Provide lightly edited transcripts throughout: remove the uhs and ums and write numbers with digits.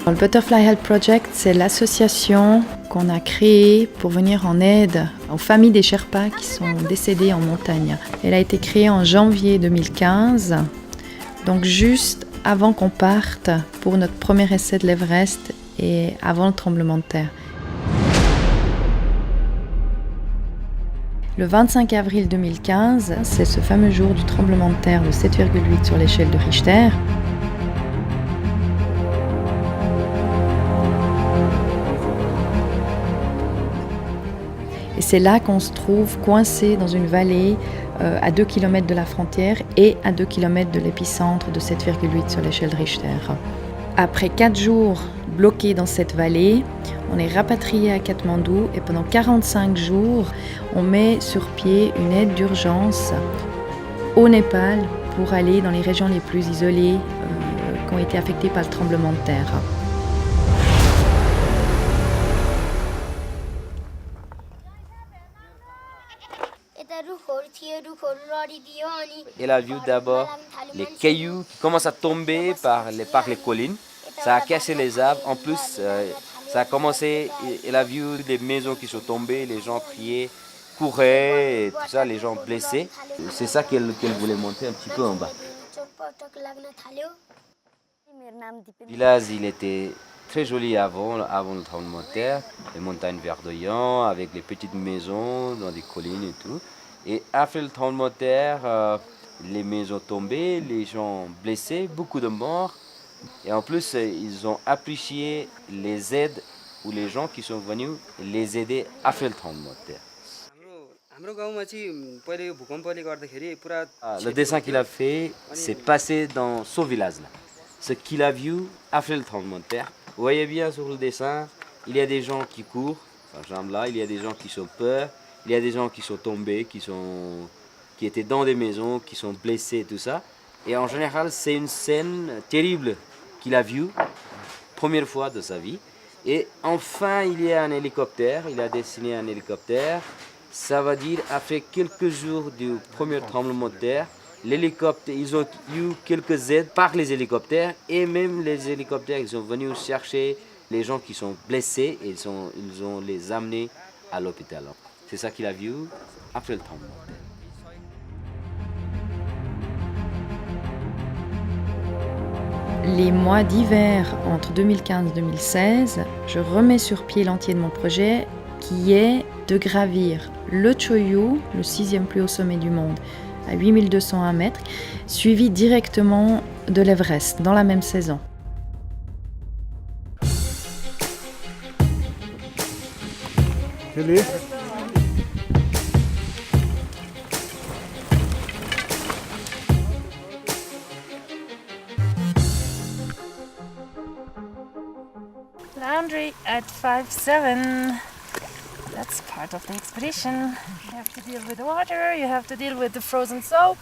Le Butterfly Health Project, c'est l'association qu'on a créée pour venir en aide aux familles des Sherpas qui sont décédées en montagne. Elle a été créée en janvier 2015, donc juste avant qu'on parte pour notre premier essai de l'Everest et avant le tremblement de terre. Le 25 avril 2015, c'est ce fameux jour du tremblement de terre de 7,8 sur l'échelle de Richter. Et c'est là qu'on se trouve coincé dans une vallée à 2 km de la frontière et à 2 km de l'épicentre de 7,8 sur l'échelle de Richter. Après 4 jours bloqués dans cette vallée, on est rapatrié à Katmandou et pendant 45 jours, on met sur pied une aide d'urgence au Népal pour aller dans les régions les plus isolées qui ont été affectées par le tremblement de terre. Elle a vu d'abord les cailloux qui commencent à tomber par les collines. Ça a cassé les arbres. En plus, ça a commencé, elle a vu des maisons qui sont tombées, les gens criaient, couraient, et tout ça, les gens blessés. C'est ça qu'elle voulait monter un petit peu en bas. Le village, il était très joli avant le tremblement de terre. Les montagnes verdoyantes avec les petites maisons dans des collines et tout. Et après le tremblement de terre, les maisons tombées, les gens blessés, beaucoup de morts. Et en plus, ils ont apprécié les aides ou les gens qui sont venus les aider après le tremblement de terre. Le dessin qu'il a fait, c'est passé dans ce village-là. Ce qu'il a vu après le tremblement de terre. Vous voyez bien sur le dessin, il y a des gens qui courent, par exemple là, il y a des gens qui sont peur, il y a des gens qui sont tombés, qui étaient dans des maisons, qui sont blessés, tout ça. Et en général, c'est une scène terrible qu'il a vue, première fois de sa vie. Et enfin, il y a un hélicoptère, il a dessiné un hélicoptère. Ça veut dire, après quelques jours du premier tremblement de terre, l'hélicoptère, ils ont eu quelques aides par les hélicoptères. Et même les hélicoptères, ils sont venus chercher les gens qui sont blessés et ils ont les amenés à l'hôpital. C'est ça qu'il a vu après le tremblement de terre. Les mois d'hiver entre 2015 et 2016, je remets sur pied l'entier de mon projet qui est de gravir le Choyu, le 6e plus haut sommet du monde, à 8201 mètres, suivi directement de l'Everest dans la même saison. Laundry at 5-7. That's part of the expedition. You have to deal with the water, you have to deal with the frozen soap.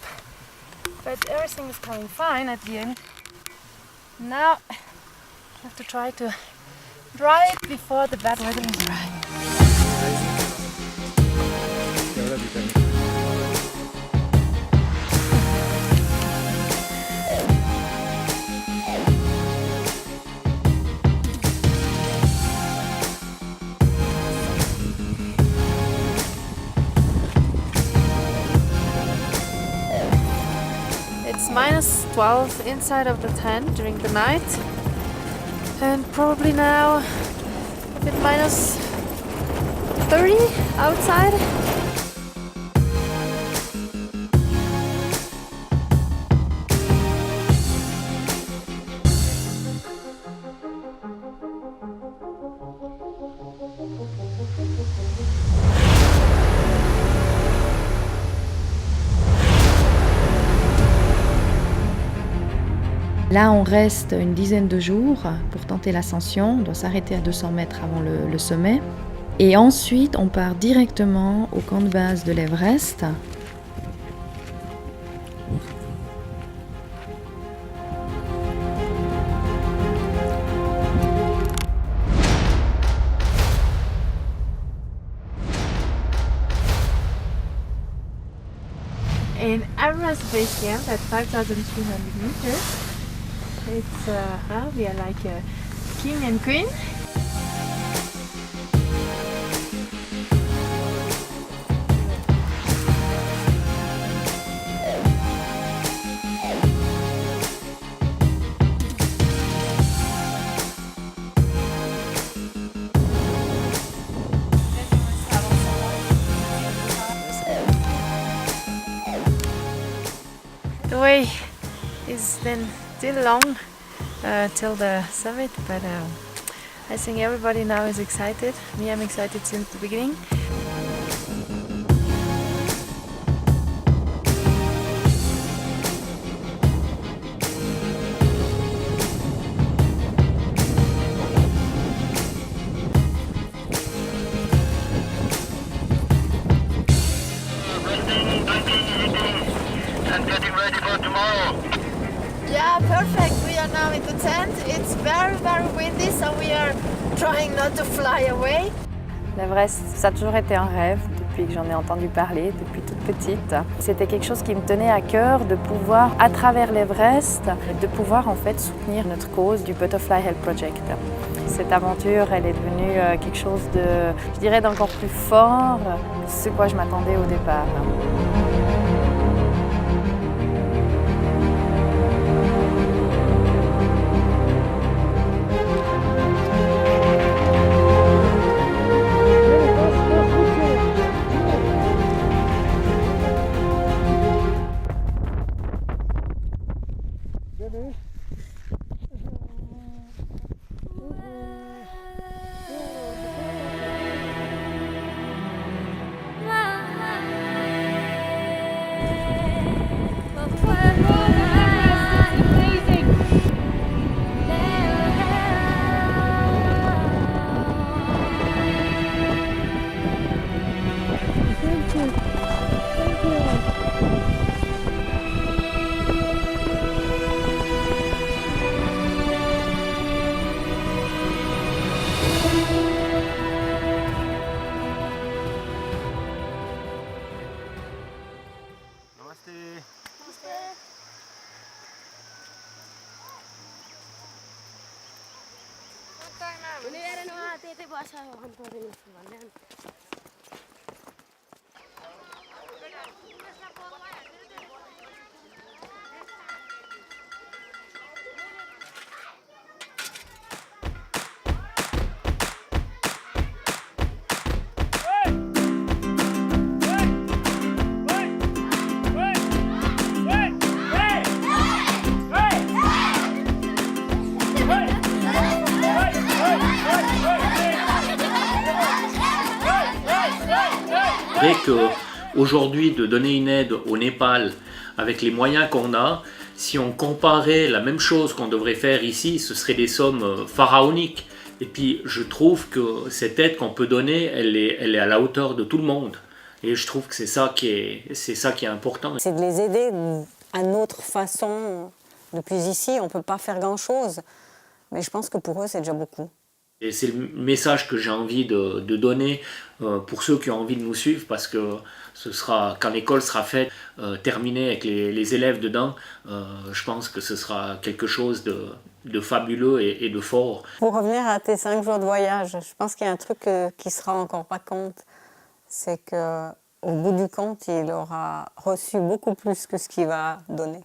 But everything is coming fine at the end. Now you have to try to dry it before the bad weather is dry. It's minus 12 inside of the tent during the night, and probably now a bit minus 30 outside. Là, on reste une dizaine de jours pour tenter l'ascension. On doit s'arrêter à 200 mètres avant le sommet. Et ensuite, on part directement au camp de base de l'Everest. In Everest Base Camp at 5,300 meters, it's we are like king and queen. The way is then still long till the summit, but I think everybody now is excited. Me, I'm excited since the beginning. And getting ready for tomorrow. Yeah, perfect. We are now in the tent. It's very, very windy, so we are trying not to fly away. L'Everest, ça a toujours été un rêve depuis que j'en ai entendu parler, depuis toute petite. C'était quelque chose qui me tenait à cœur de pouvoir, à travers l'Everest, de pouvoir en fait soutenir notre cause du Butterfly Health Project. Cette aventure, elle est devenue quelque chose de, je dirais, d'encore plus fort que ce à quoi je m'attendais au départ. C'est vrai qu'aujourd'hui, de donner une aide au Népal avec les moyens qu'on a, si on comparait la même chose qu'on devrait faire ici, ce serait des sommes pharaoniques. Et puis je trouve que cette aide qu'on peut donner, elle est à la hauteur de tout le monde. Et je trouve que c'est ça qui est important. C'est de les aider à notre façon. Depuis ici, on ne peut pas faire grand-chose. Mais je pense que pour eux, c'est déjà beaucoup. Et c'est le message que j'ai envie de donner pour ceux qui ont envie de nous suivre, parce que ce sera, quand l'école sera faite, terminée avec les élèves dedans, je pense que ce sera quelque chose de fabuleux et de fort. Pour revenir à tes 5 jours de voyage, je pense qu'il y a un truc qui ne se rend encore pas compte, c'est qu'au bout du compte, il aura reçu beaucoup plus que ce qu'il va donner.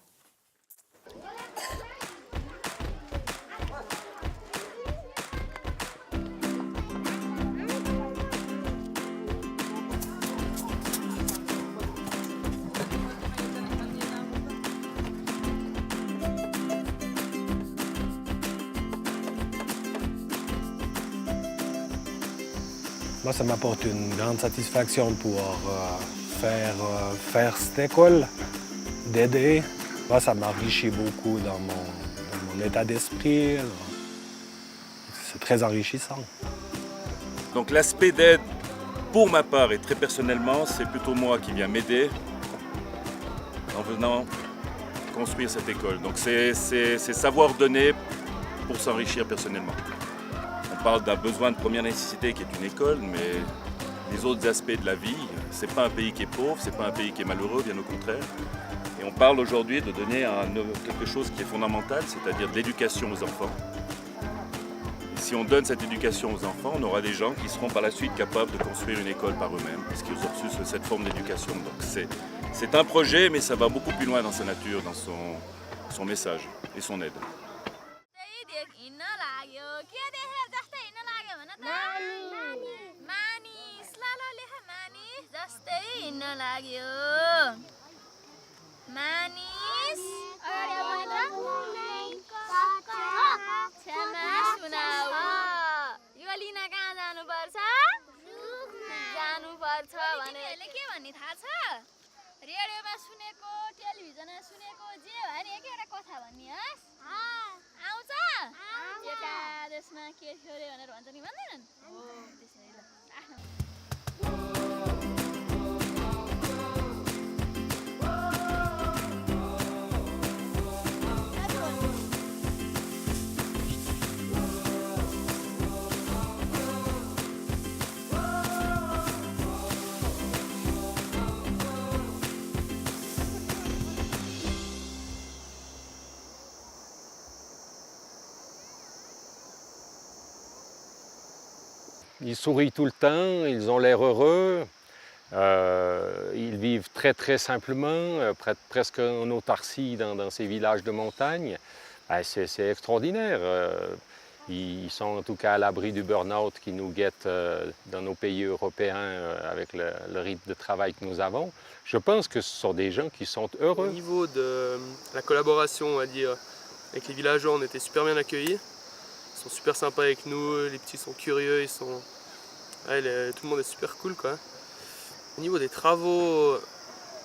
Moi, ça m'apporte une grande satisfaction de pouvoir faire cette école, d'aider. Moi, ça m'enrichit beaucoup dans mon état d'esprit. C'est très enrichissant. Donc l'aspect d'aide, pour ma part et très personnellement, c'est plutôt moi qui viens m'aider en venant construire cette école. Donc c'est savoir donner pour s'enrichir personnellement. On parle d'un besoin de première nécessité qui est une école, mais les autres aspects de la vie, c'est pas un pays qui est pauvre, c'est pas un pays qui est malheureux, bien au contraire. Et on parle aujourd'hui de donner quelque chose qui est fondamental, c'est-à-dire de l'éducation aux enfants. si on donne cette éducation aux enfants, on aura des gens qui seront par la suite capables de construire une école par eux-mêmes, parce qu'ils ont reçu cette forme d'éducation. Donc c'est un projet, mais ça va beaucoup plus loin dans sa nature, dans son message et son aide. रेडियोमा सुनेको टेलिभिजनमा सुनेको जे भयो नि एकैवटा कथा भन्नुहोस् आउँछ एकादशमा के थियो अरे भनेर भन्छ नि भन्दैनन् हो त्यसरी ल Ils sourient tout le temps, ils ont l'air heureux, ils vivent très très simplement, presque en autarcie dans ces villages de montagne. C'est extraordinaire. Ils sont en tout cas à l'abri du burn-out qui nous guette dans nos pays européens avec le rythme de travail que nous avons. Je pense que ce sont des gens qui sont heureux. Au niveau de la collaboration, on va dire, avec les villageois, on était super bien accueillis. Ils sont super sympas avec nous, les petits sont curieux, tout le monde est super cool, quoi. Au niveau des travaux,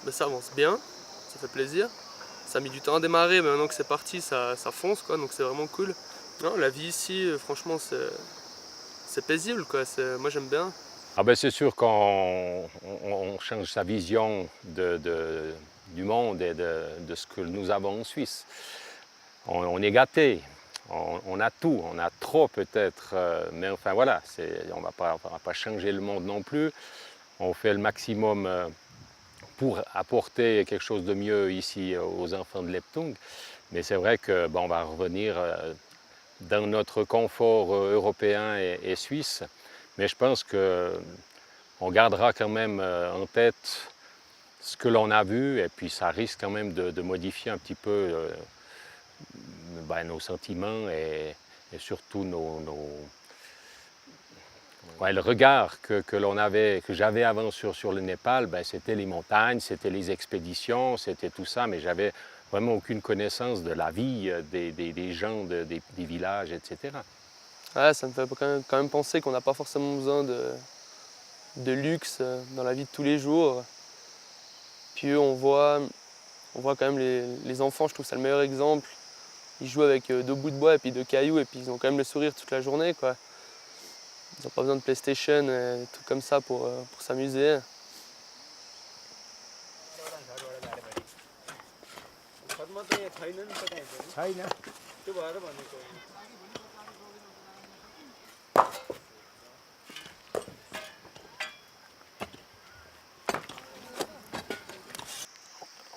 ça avance bien, ça fait plaisir. Ça a mis du temps à démarrer, mais maintenant que c'est parti, ça fonce, quoi, donc c'est vraiment cool. Non, la vie ici, franchement, c'est paisible, quoi. Moi j'aime bien. C'est sûr qu'on change sa vision du monde et de ce que nous avons en Suisse. On est gâtés. On a tout, on a trop peut-être, mais enfin voilà, on va pas changer le monde non plus. On fait le maximum pour apporter quelque chose de mieux ici aux enfants de Leptung. Mais c'est vrai qu'on va revenir dans notre confort européen et suisse. Mais je pense qu'on gardera quand même en tête ce que l'on a vu et puis ça risque quand même de modifier un petit peu nos sentiments et surtout le regard que j'avais avant sur le Népal, c'était les montagnes, c'était les expéditions, c'était tout ça, mais j'avais vraiment aucune connaissance de la vie des gens, des villages, etc. Ouais, ça me fait quand même penser qu'on n'a pas forcément besoin de luxe dans la vie de tous les jours. Puis on voit quand même les enfants, je trouve ça le meilleur exemple. Ils jouent avec 2 bouts de bois et puis 2 cailloux et puis ils ont quand même le sourire toute la journée, quoi. Ils n'ont pas besoin de PlayStation et tout comme ça pour s'amuser.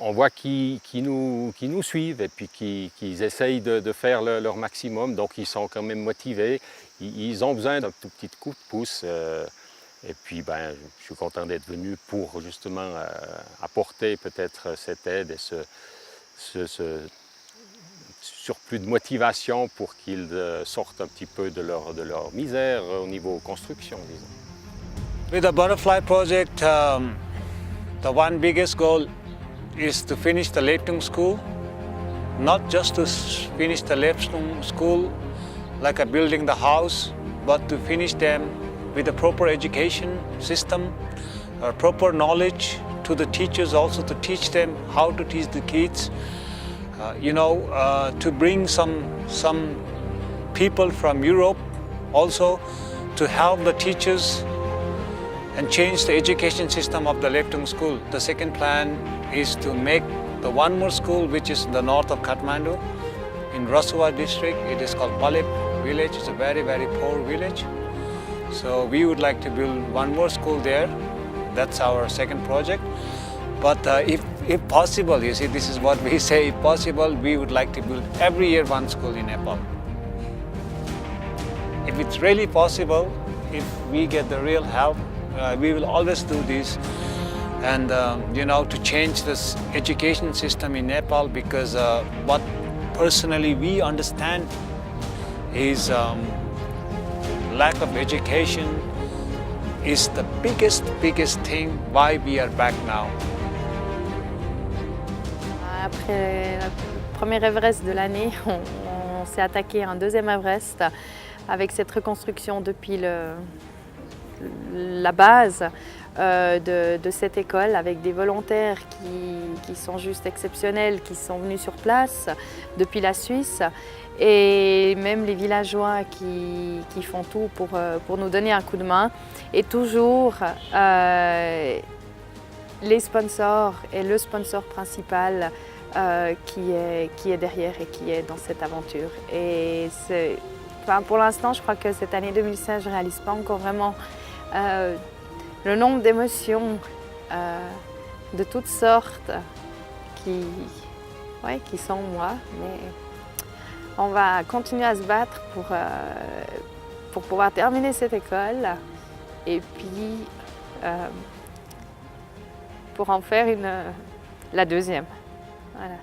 On voit qu'ils nous suivent et puis qu'ils essayent de faire leur maximum, donc ils sont quand même motivés. Ils ont besoin d'un tout petit coup de pouce. Et puis je suis content d'être venu pour justement apporter peut-être cette aide et ce surplus de motivation pour qu'ils sortent un petit peu de leur misère au niveau construction, disons. With the Butterfly Project, the one biggest goal is to finish the Leptung School, not just to finish the Leptung School like a building the house, but to finish them with a proper education system, proper knowledge to the teachers, also to teach them how to teach the kids, to bring some people from Europe also to help the teachers and change the education system of the Leptung School. The second plan is to make the one more school which is in the north of Kathmandu, in Rasuwa district. It is called Palip village. It's a very, very poor village. So we would like to build one more school there. That's our second project. But if possible, you see, this is what we say, if possible, we would like to build every year one school in Nepal. If it's really possible, if we get the real help, we will always do this. And to change this education system in Nepal, because what personally we understand is lack of education is the biggest thing why we are back now. Après le premier Everest de l'année, on s'est attaqué à un deuxième Everest avec cette reconstruction depuis la base de cette école, avec des volontaires qui sont juste exceptionnels, qui sont venus sur place depuis la Suisse, et même les villageois qui font tout pour nous donner un coup de main, et toujours les sponsors et le sponsor principal qui est derrière et qui est dans cette aventure. Et pour l'instant, je crois que cette année 2016, je ne réalise pas encore vraiment le nombre d'émotions de toutes sortes qui sont en moi. Mais on va continuer à se battre pour pouvoir terminer cette école et puis pour en faire la deuxième. Voilà.